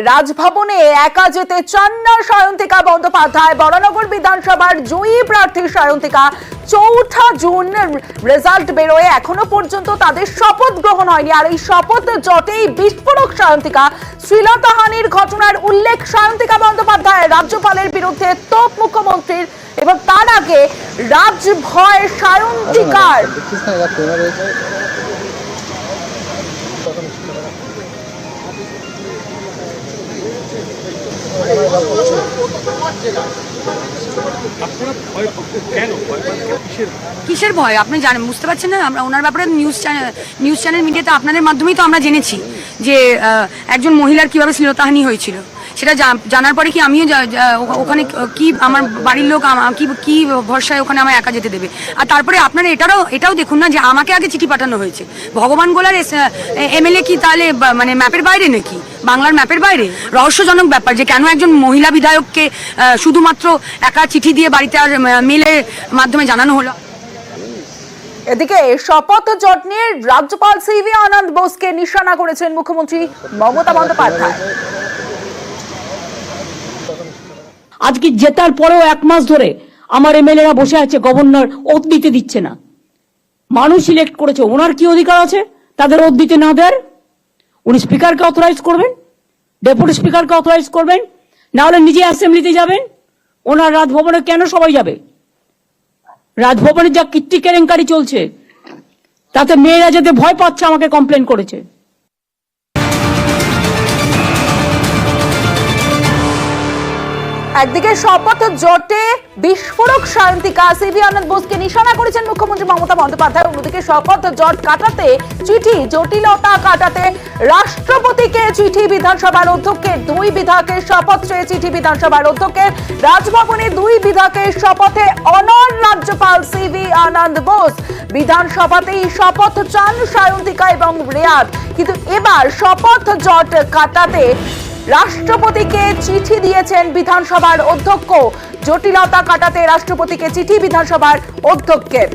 রাজভবনে একা যেতে চান না সায়ন্তিকা বন্দ্যোপাধ্যায়। বরানগর বিধানসভার জয়ী প্রার্থী সায়ন্তিকা ৪ঠা জুন রেজাল্ট বেরোয় এখনো পর্যন্ত তাদের শপথ গ্রহণ হয়নি। আর এই শপথ জটেই বিস্ফোরক সায়ন্তিকা। শ্লীলতাহানির ঘটনার উল্লেখ সায়ন্তিকা বন্দ্যোপাধ্যায়। রাজ্যপালের বিরুদ্ধে তোপ মুখ্যমন্ত্রীর, এবং তার আগে রাজভয় সায়ন্তিকার। কিসের ভয় আপনি জানেন, বুঝতে পারছেন না? আমরা ওনার ব্যাপারে নিউজ চ্যানেল মিডিয়াতে আপনাদের মাধ্যমেই তো আমরা জেনেছি যে একজন মহিলার কিভাবে শ্লীলতাহানি হয়েছিল। সেটা জানার পরে কি আমিও ওখানে কি আমার বাড়ির লোক কি ভরসায় ওখানে আমার একা যেতে দেবে? আর তারপরে আপনারা এটাও দেখুন না যে আমাকে আগে চিঠি পাঠানো হয়েছে। ভগবান গোলার এমএলএ কি তাহলে মানে ম্যাপের বাইরে নাকি, বাংলার ম্যাপের বাইরে? রহস্যজনক ব্যাপার যে কেন একজন মহিলা বিধায়ককে শুধুমাত্র একা চিঠি দিয়ে বাড়িতে আর মেলের মাধ্যমে জানানো হলো। এদিকে শপথ জট নিয়ে রাজ্যপাল সিভি আনন্দ বোসকে নিশানা করেছেন মুখ্যমন্ত্রী মমতা বন্দ্যোপাধ্যায়। আজকে জেতার পরেও 1 মাস ধরে আমার এমএলএরা বসে আছে, গভর্নর ওথ দিতে দিচ্ছে না। মানুষ সিলেক্ট করেছে, ওনার কি অধিকার আছে তাদের ওথ দিতে না দেওয়ার? উনি স্পিকারকে অথরাইজ করবেন, ডেপুটি স্পিকারকে অথরাইজ করবেন, না হলে নিজে অ্যাসেম্বলিতে যাবেন। ওনার রাজভবনে কেন সবাই যাবে? রাজভবনে যা কীর্তি কেলেঙ্কারি চলছে তাতে মেয়েরা যেতে ভয় পাচ্ছে, আমাকে কমপ্লেন করেছে। একদিকে শপথ জটে বিস্ফোরক সায়ন্তিকা, সিভি আনন্দ বোসকে নিশানা করেছেন মুখ্যমন্ত্রী মমতা বন্দ্যোপাধ্যায়। অন্যদিকে শপথ জট কাটাতে চিঠি, জটিলতা কাটাতে রাষ্ট্রপতিকে চিঠি বিধানসভার অধ্যক্ষের। 2 বিধায়কের শপথ চেয়ে চিঠি বিধানসভার অধ্যক্ষের। রাজভবনে 2 বিধায়কের শপথে অনড় রাজ্যপাল সিভি আনন্দ বোস। বিধানসভাতেই শপথ চান সায়ন্তিকা এবং রেয়াত, কিন্তু এবার শপথ জট কাটাতে রাষ্ট্রপতিকে চিঠি দিয়েছেন বিধানসভার অধ্যক্ষ। জটিলতা কাটাতে রাষ্ট্রপতিকে চিঠি বিধানসভার অধ্যক্ষের।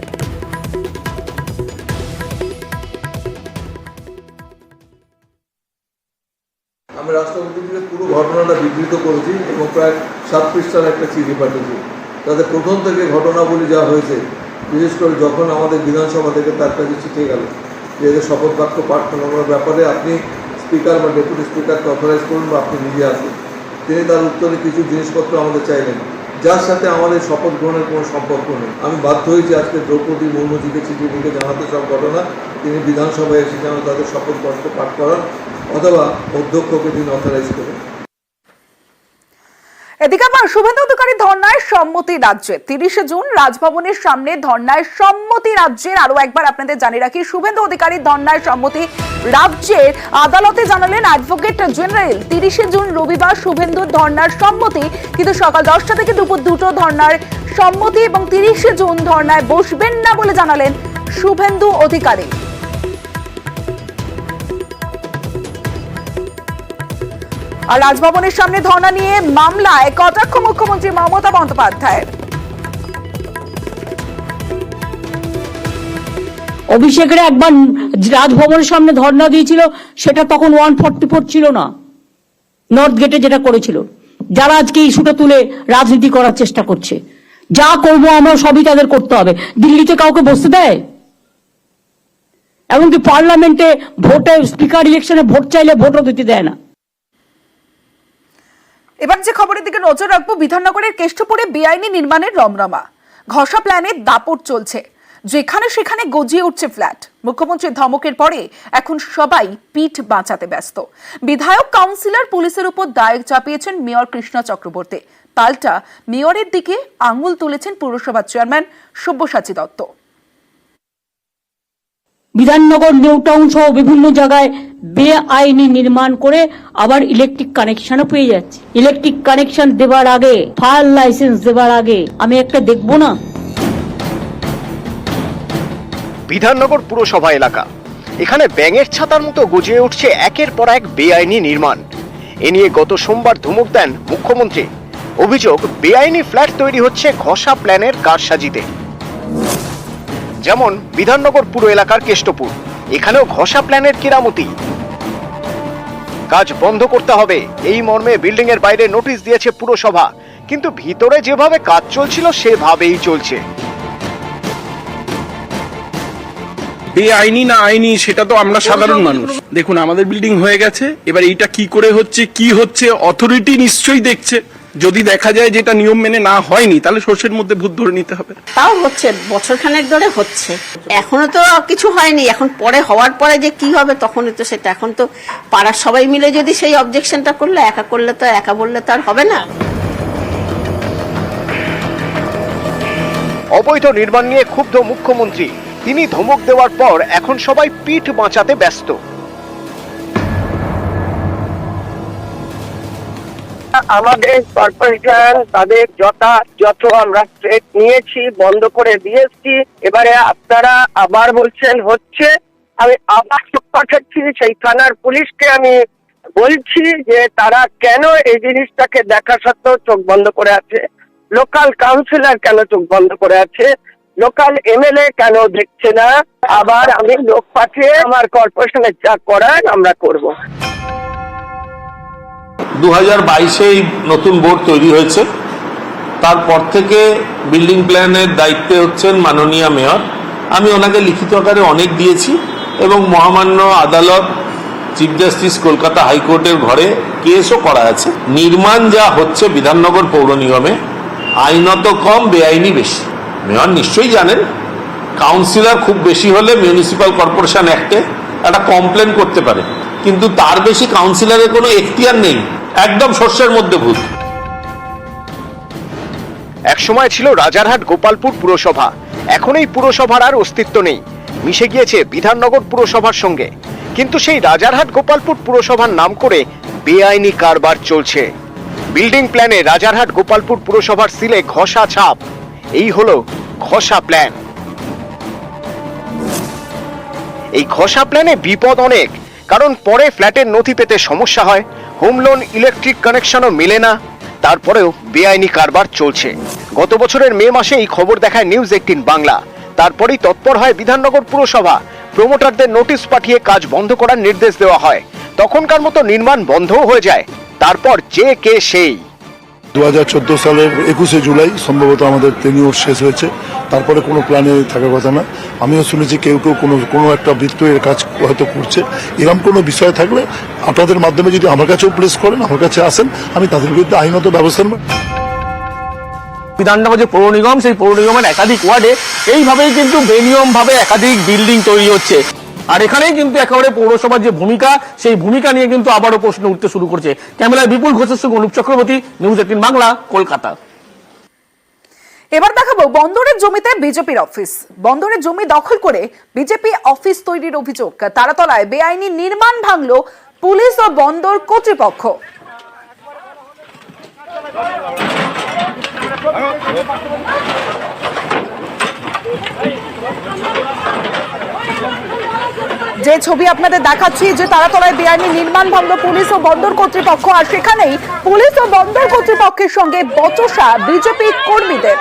আমি রাষ্ট্রপতিকে পুরো ঘটনাটা বিবৃত করেছি এবং প্রায় 7 পৃষ্ঠার একটা চিঠি পাঠিয়েছি। তাতে প্রথম থেকে ঘটনাবলী যা হয়েছে, বিশেষ করে যখন আমাদের বিধানসভা থেকে তার কাছে চিঠি গেল যে এদের শপথ বাক্য পাঠ করানোর ব্যাপারে আপনি স্পিকার বা ডেপুটি স্পিকারকে অথরাইজ করুন বা আপনি নিজে আসুন। তিনি তার উত্তরে কিছু জিনিসপত্র আমাদের চাইলেন, যার সাথে আমাদের শপথ গ্রহণের কোনো সম্পর্ক নেই। আমি বাধ্য হয়েছি আজকে দ্রৌপদী মুর্মুজিকে চিঠি লিখে জানাতে সব ঘটনা তিনি বিধানসভায় এসে যেন তাদের শপথ বাক্য পাঠ করান অথবা অধ্যক্ষকে তিনি অথরাইজ করেন। এদিকে আবার শুভেন্দু অধিকারী ধর্নায় সম্মতি রাজ্যে। 30 জুন রাজভবনের সামনে ধর্নায় সম্মতি রাজ্যের। আরো একবার আপনাদের জানিয়ে রাখি, শুভেন্দু অধিকারী ধর্নায় সম্মতি রাজ্যের। আদালতে জানালেন অ্যাডভোকেট জেনারেল 30 জুন রবিবার শুভেন্দুর ধর্নার সম্মতি, কিন্তু সকাল 10টা থেকে দুপুর 2টো ধর্নার সম্মতি এবং 30 জুন ধর্নায় বসবেন না বলে জানালেন শুভেন্দু অধিকারী। আর রাজভবনের সামনে ধর্ণা নিয়ে মামলায় কটাক্ষ মুখ্যমন্ত্রী মমতা বন্দ্যোপাধ্যায়। অভিষেকের একবার রাজভবনের সামনে ধর্ণা দিয়েছিল, সেটা তখন 144 ছিল না, নর্থ গেটে যেটা করেছিল। যারা আজকে ইস্যুটা তুলে রাজনীতি করার চেষ্টা করছে, যা করবো আমরা সবই তাদের করতে হবে। দিল্লিতে কাউকে বসতে দেয়? এমনকি পার্লামেন্টে ভোটে, স্পিকার ইলেকশনে ভোট চাইলে ভোটও দিতে দেয় না। এবার যে খবরের দিকে নজর রাখবো, বিধাননগরের কেষ্টপুরে বেআইনি নির্মাণের রমরমা। ঘষা প্ল্যানের দাপট চলছে, যেখানে সেখানে গজিয়ে উঠছে ফ্ল্যাট। মুখ্যমন্ত্রীর ধমকের পরে এখন সবাই পিঠ বাঁচাতে ব্যস্ত। বিধায়ক, কাউন্সিলর, পুলিশের উপর দায় চাপিয়েছেন মেয়র কৃষ্ণা চক্রবর্তী। পাল্টা মেয়রের দিকে আঙুল তুলেছেন পুরসভার chairman Sabyasachi Dutta. Bidhannagar, new town সহ বিভিন্ন জায়গায় বেআইনি নির্মাণ করে আবার ইলেকট্রিক কানেকশনও পেয়ে যাচ্ছে। ইলেকট্রিক কানেকশন দেওয়ার আগে, ফায়ার লাইসেন্স দেওয়ার আগে আমি একটা দেখবো না? বিধাননগর পুরসভা এলাকা, এখানে ব্যাঙের ছাতার মতো গজিয়ে উঠছে একের পর এক বেআইনি নির্মাণ। এ নিয়ে গত সোমবার ধমক দেন মুখ্যমন্ত্রী। অভিযোগ, বেআইনি ফ্ল্যাট তৈরি হচ্ছে ঘষা প্ল্যানের কারসাজিতে। যেমন বিধাননগর পুর এলাকার কেষ্টপুর, এখানেও ঘষা প্ল্যানের কেরামতি। কাজ বন্ধ করতে হবে এই মর্মে বিল্ডিং এর বাইরে নোটিশ দিয়েছে পুরসভা, কিন্তু ভিতরে যেভাবে কাজ চলছিল সেভাবেই চলছে। বেআইনি না আইনি সেটা তো আমরা সাধারণ মানুষ, দেখুন আমাদের বিল্ডিং হয়ে গেছে, এবার এইটা কি করে হচ্ছে কি হচ্ছে অথরিটি নিশ্চয়ই দেখছে। যদি দেখা যায় যেটা নিয়ম মেনে না হয়নি তাহলে সর্ষের মধ্যে ভূত ধরে নিতে হবে। তাও হচ্ছে, বছরখানেক ধরে হচ্ছে, এখনো তো কিছু হয়নি। এখন পরে হওয়ার পরে যে কি হবে তখনই তো সেটা, এখন তো পাড়ার সবাই মিলে যদি সেই অবজেকশনটা করলে, একা করলে তো, একা বললে তো আর হবে না। অবৈধ নির্মাণ নিয়ে ক্ষুব্ধ মুখ্যমন্ত্রী, তিনি ধমক দেওয়ার পর এখন সবাই পিঠ বাঁচাতে ব্যস্ত। আমাদের কর্পোরেশন তাদের যথাযথ আমরা স্টেপ নিয়েছি, বন্ধ করে দিয়েছি। এবারে আপনারা আবার বলছেন হচ্ছে, আমি আবার পাঠাচ্ছি সেই থানার পুলিশকে, আমি বলছি যে তারা কেন এই জিনিসটাকে দেখা সত্ত্বেও চোখ বন্ধ করে আছে, লোকাল কাউন্সিলর কেন চোখ বন্ধ করে আছে, লোকাল এমএলএ কেন দেখছে না। আবার আমি লোক পাঠিয়ে আমার কর্পোরেশনের যা করার আমরা করব। 2022-এ নতুন বোর্ড তৈরি হয়েছে, তারপর থেকে বিল্ডিং প্ল্যানের দায়িত্বে হচ্ছেন মাননীয় মেয়র। আমি ওনাকে লিখিত আকারে অনেক দিয়েছি এবং মহামান্য আদালত, চিফ জাস্টিস কলকাতা হাইকোর্টের ঘরে কেসও করা আছে। নির্মাণ যা হচ্ছে বিধাননগর পৌর নিগমে আইনত কম, বেআইনি বেশি। মেয়র নিশ্চয়ই জানেন, কাউন্সিলর খুব বেশি হলে মিউনিসিপ্যাল কর্পোরেশন অ্যাক্টে একটা কমপ্লেন করতে পারে, কিন্তু তার বেশি কাউন্সিলরের কোনো এখতিয়ার নেই। একদম সর্ষের মধ্যে ভূত। এক সময় ছিল রাজারহাট গোপালপুর পুরসভা, এখন এই পুরসভার আর অস্তিত্ব নেই, মিশে গিয়েছে বিধাননগর পুরসভার সঙ্গে। কিন্তু সেই রাজারহাট গোপালপুর পুরসভার নাম করে বেআইনি কারবার চলছে। বিল্ডিং প্ল্যানে রাজারহাট গোপালপুর পুরসভার সিলে ঘষা ছাপ, এই হলো ঘষা প্ল্যান। এই ঘষা প্ল্যানে বিপদ অনেক, কারণ পরে ফ্ল্যাটের নথি পেতে সমস্যা হয়, হোম লোন, ইলেকট্রিক কানেকশনও মেলে না, তারপরেও বেআইনি কারবার চলছে। গত বছরের মে মাসে এই খবর দেখায় নিউজ 18 বাংলা। তারপরেই তৎপর হয় বিধাননগর পুরসভা, প্রমোটারদের নোটিশ পাঠিয়ে কাজ বন্ধ করার নির্দেশ দেওয়া হয়। তখনকার মতো নির্মাণ বন্ধও হয়ে যায়। তারপর যে কে সেই। 2014 সালের 21শে জুলাই সম্ভবত আমাদের টেনিওর শেষ হয়েছে, তারপরে কোনো প্ল্যানে থাকার কথা না। আমিও শুনেছি কেউ কোনো একটা বৃত্ত এর কাজ হয়তো করছে। এরকম কোনো বিষয় থাকলে আপনাদের মাধ্যমে যদি আমার কাছেও প্লেস করেন, আমার কাছে আসেন, আমি তাদের বিরুদ্ধে আইনত ব্যবস্থা নেব। বিধাননগর যে পৌর নিগম, সেই পৌর নিগমের একাধিক ওয়ার্ডে এইভাবেই কিন্তু বেনিয়ম ভাবে একাধিক বিল্ডিং তৈরি হচ্ছে। আর এখানেই কিন্তু একেবারে পৌরসভার যে ভূমিকা, সেই ভূমিকা নিয়ে কিন্তু আবারও প্রশ্ন উঠতে শুরু করছে। ক্যামেরায় বিপুল ঘোষের সঙ্গে অনুপ চক্রবর্তী, নিউজ 18 বাংলা, কলকাতা। এবার দেখাবো বন্দরের জমিতে বিজেপির অফিস। বন্দরের জমি দখল করে বিজেপি অফিস তৈরির অভিযোগ। তারাতলায় বেআইনি নির্মাণ ভাঙলো পুলিশ ও বন্দর কর্তৃপক্ষ। যে ছবি আপনাদের দেখাচ্ছি, যে তারাতলায় বেআইনি নির্মাণ ভাঙলো পুলিশ ও বন্দর কর্তৃপক্ষ, আর সেখানেই পুলিশ ও বন্দর কর্তৃপক্ষের সঙ্গে বচসা বিজেপি কর্মীদের।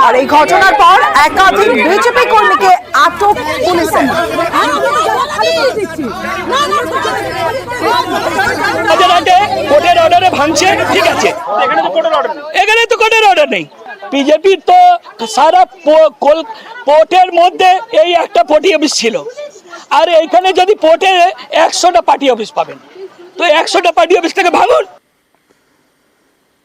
আর এই ঘটনার পর একাধিক বিজেপি কর্মীকে আটক পুলিশের। কোর্টের অর্ডারে ভাঙছে, ঠিক আছে, এখানে তো কোর্টের অর্ডার নেই। বিজেপির তো সারা পোর্টের মধ্যে এই একটা পার্টি অফিস ছিল, আর এইখানে যদি পোর্টে 100টা পার্টি অফিস পাবেন, তো 100টা পার্টি অফিসটাকে ভাঙুন।